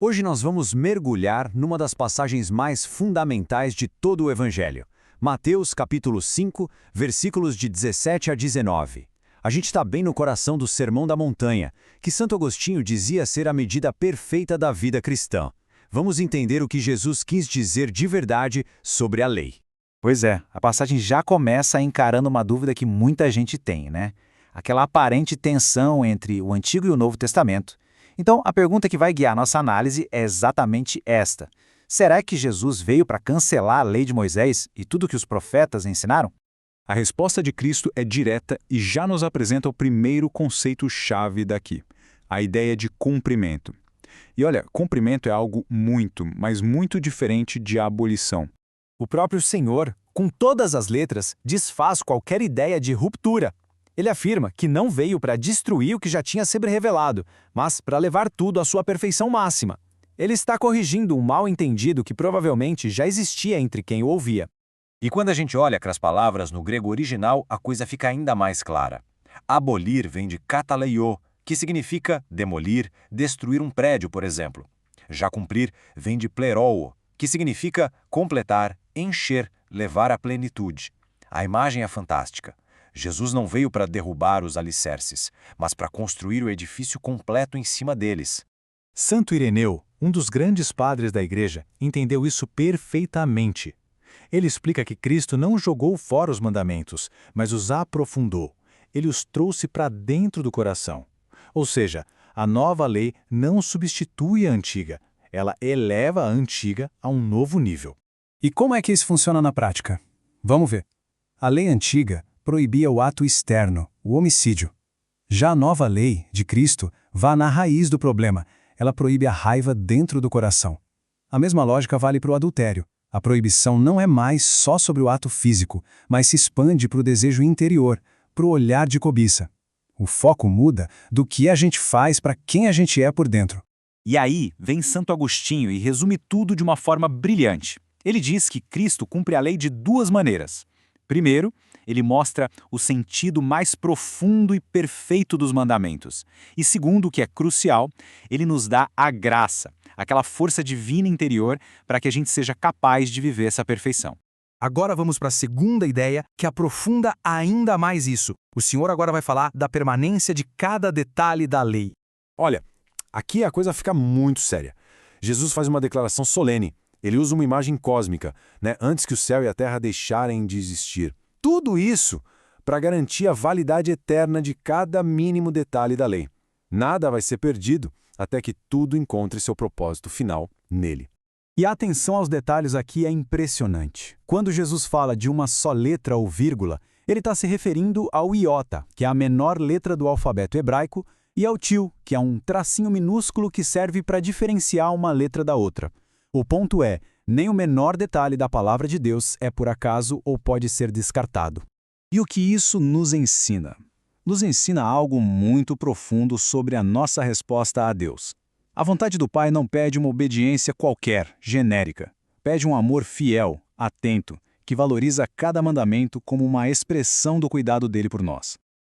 Hoje nós vamos mergulhar numa das passagens mais fundamentais de todo o Evangelho. Mateus capítulo 5, versículos de 17 a 19. A gente está bem no coração do Sermão da Montanha, que Santo Agostinho dizia ser a medida perfeita da vida cristã. Vamos entender o que Jesus quis dizer de verdade sobre a lei. Pois é, a passagem já começa encarando uma dúvida que muita gente tem, né? Aquela aparente tensão entre o Antigo e o Novo Testamento. Então, a pergunta que vai guiar nossa análise é exatamente esta. Será que Jesus veio para cancelar a lei de Moisés e tudo que os profetas ensinaram? A resposta de Cristo é direta e já nos apresenta o primeiro conceito-chave daqui, a ideia de cumprimento. E olha, cumprimento é algo muito, mas muito diferente de abolição. O próprio Senhor, com todas as letras, desfaz qualquer ideia de ruptura. Ele afirma que não veio para destruir o que já tinha sido revelado, mas para levar tudo à sua perfeição máxima. Ele está corrigindo um mal-entendido que provavelmente já existia entre quem o ouvia. E quando a gente olha para as palavras no grego original, a coisa fica ainda mais clara. Abolir vem de kataleio, que significa demolir, destruir um prédio, por exemplo. Já cumprir vem de pleroo, que significa completar, encher, levar à plenitude. A imagem é fantástica. Jesus não veio para derrubar os alicerces, mas para construir o edifício completo em cima deles. Santo Ireneu, um dos grandes padres da Igreja, entendeu isso perfeitamente. Ele explica que Cristo não jogou fora os mandamentos, mas os aprofundou. Ele os trouxe para dentro do coração. Ou seja, a nova lei não substitui a antiga, ela eleva a antiga a um novo nível. E como é que isso funciona na prática? Vamos ver. A lei antiga proibia o ato externo, o homicídio. Já a nova lei de Cristo vai na raiz do problema, ela proíbe a raiva dentro do coração. A mesma lógica vale para o adultério. A proibição não é mais só sobre o ato físico, mas se expande para o desejo interior, para o olhar de cobiça. O foco muda do que a gente faz para quem a gente é por dentro. E aí vem Santo Agostinho e resume tudo de uma forma brilhante. Ele diz que Cristo cumpre a lei de duas maneiras. Primeiro, ele mostra o sentido mais profundo e perfeito dos mandamentos. E segundo, o que é crucial, ele nos dá a graça, aquela força divina interior para que a gente seja capaz de viver essa perfeição. Agora vamos para a segunda ideia, que aprofunda ainda mais isso. O Senhor agora vai falar da permanência de cada detalhe da lei. Olha, aqui a coisa fica muito séria. Jesus faz uma declaração solene. Ele usa uma imagem cósmica, antes que o céu e a terra deixarem de existir. Tudo isso para garantir a validade eterna de cada mínimo detalhe da lei. Nada vai ser perdido até que tudo encontre seu propósito final nele. E a atenção aos detalhes aqui é impressionante. Quando Jesus fala de uma só letra ou vírgula, ele está se referindo ao iota, que é a menor letra do alfabeto hebraico, e ao til, que é um tracinho minúsculo que serve para diferenciar uma letra da outra. O ponto é, nem o menor detalhe da palavra de Deus é por acaso ou pode ser descartado. E o que isso nos ensina? Nos ensina algo muito profundo sobre a nossa resposta a Deus. A vontade do Pai não pede uma obediência qualquer, genérica. Pede um amor fiel, atento, que valoriza cada mandamento como uma expressão do cuidado dele por nós.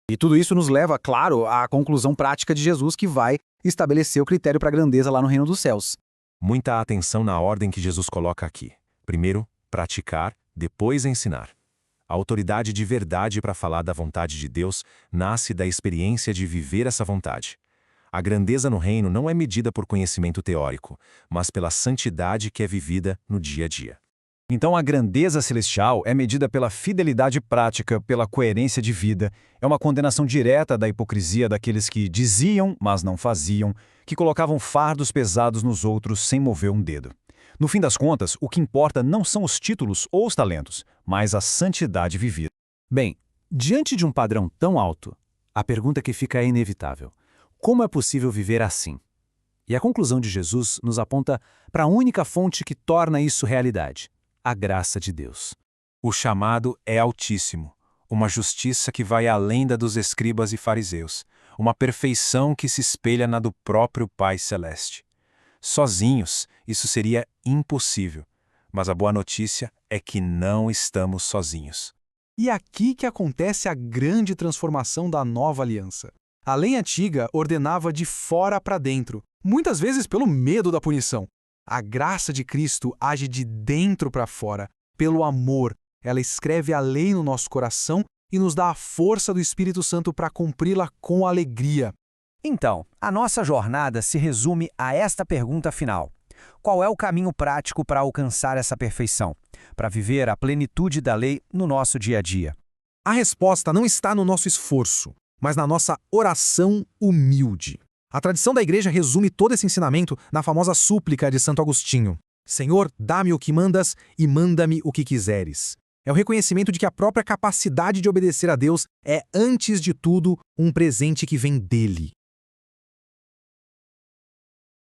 E tudo isso nos leva, claro, à conclusão prática de Jesus que vai estabelecer o critério para a grandeza lá no reino dos céus. Muita atenção na ordem que Jesus coloca aqui. Primeiro, praticar, depois ensinar. A autoridade de verdade para falar da vontade de Deus nasce da experiência de viver essa vontade. A grandeza no reino não é medida por conhecimento teórico, mas pela santidade que é vivida no dia a dia. Então a grandeza celestial é medida pela fidelidade prática, pela coerência de vida, é uma condenação direta da hipocrisia daqueles que diziam, mas não faziam, que colocavam fardos pesados nos outros sem mover um dedo. No fim das contas, o que importa não são os títulos ou os talentos, mas a santidade vivida. Bem, diante de um padrão tão alto, a pergunta que fica é inevitável. Como é possível viver assim? E a conclusão de Jesus nos aponta para a única fonte que torna isso realidade: a graça de Deus. O chamado é altíssimo, uma justiça que vai além da dos escribas e fariseus, uma perfeição que se espelha na do próprio Pai Celeste. Sozinhos, isso seria impossível, mas a boa notícia é que não estamos sozinhos. E é aqui que acontece a grande transformação da nova aliança. A lei antiga ordenava de fora para dentro, muitas vezes pelo medo da punição. A graça de Cristo age de dentro para fora, pelo amor. Ela escreve a lei no nosso coração e nos dá a força do Espírito Santo para cumpri-la com alegria. Então, a nossa jornada se resume a esta pergunta final. Qual é o caminho prático para alcançar essa perfeição? Para viver a plenitude da lei no nosso dia a dia? A resposta não está no nosso esforço, mas na nossa oração humilde. A tradição da Igreja resume todo esse ensinamento na famosa súplica de Santo Agostinho: Senhor, dá-me o que mandas e manda-me o que quiseres. É o reconhecimento de que a própria capacidade de obedecer a Deus é, antes de tudo, um presente que vem dele.